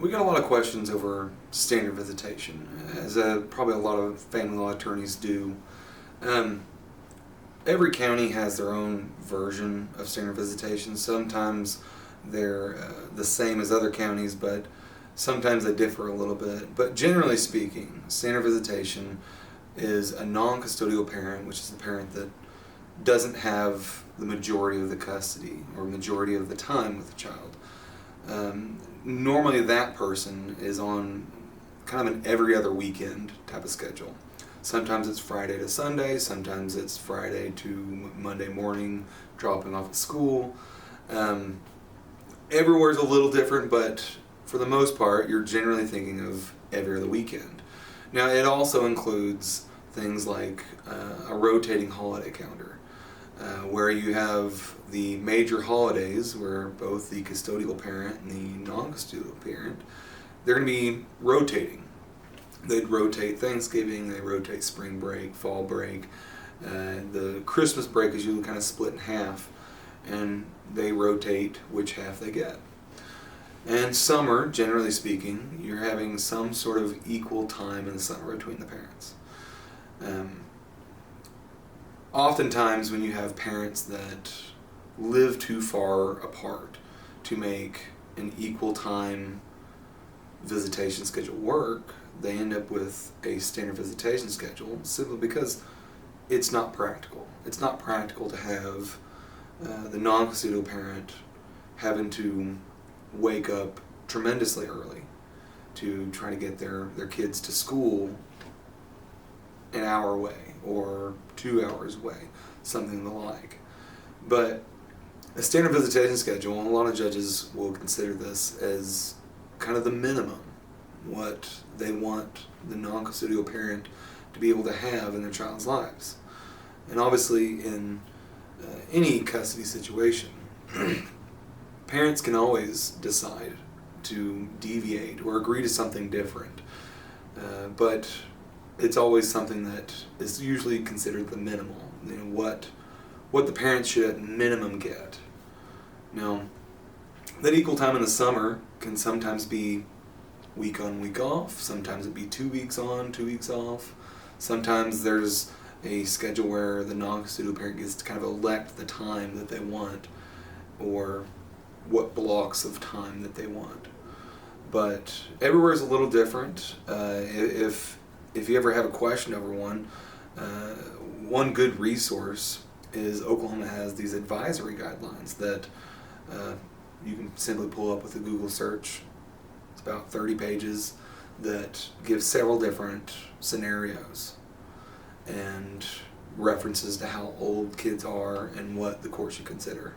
We got a lot of questions over standard visitation, as probably a lot of family law attorneys do. Every county has their own version of standard visitation. Sometimes they're the same as other counties, but sometimes they differ a little bit. But generally speaking, standard visitation is a non-custodial parent, which is the parent that doesn't have the majority of the custody or majority of the time with the child. Normally that person is on kind of an every other weekend type of schedule. Sometimes it's Friday to Sunday, sometimes it's Friday to Monday morning, dropping off at school. Everywhere's a little different, but for the most part, you're generally thinking of every other weekend. Now, it also includes things like a rotating holiday calendar, where you have the major holidays where both the custodial parent and the non-custodial parent, they're going to be rotating. They'd rotate Thanksgiving, they rotate spring break, fall break. The Christmas break is usually kind of split in half, and they rotate which half they get. And summer, generally speaking, you're having some sort of equal time in the summer between the parents. Oftentimes when you have parents that live too far apart to make an equal time visitation schedule work, they end up with a standard visitation schedule simply because it's not practical. It's not practical to have the non-custodial parent having to wake up tremendously early to try to get their kids to school an hour away or 2 hours away, something the like. But a standard visitation schedule, and a lot of judges will consider this as kind of the minimum, what they want the non-custodial parent to be able to have in their child's lives. And obviously in any custody situation, parents can always decide to deviate or agree to something different, but it's always something that is usually considered the minimal, what the parents should at minimum get. Now, that equal time in the summer can sometimes be week on, week off. Sometimes it'd be 2 weeks on, 2 weeks off. Sometimes there's a schedule where the non-custodial parent gets to kind of elect the time that they want or what blocks of time that they want. But everywhere is a little different. If you ever have a question over one good resource is Oklahoma has these advisory guidelines that you can simply pull up with a Google search. It's about 30 pages that give several different scenarios and references to how old kids are and what the court should consider.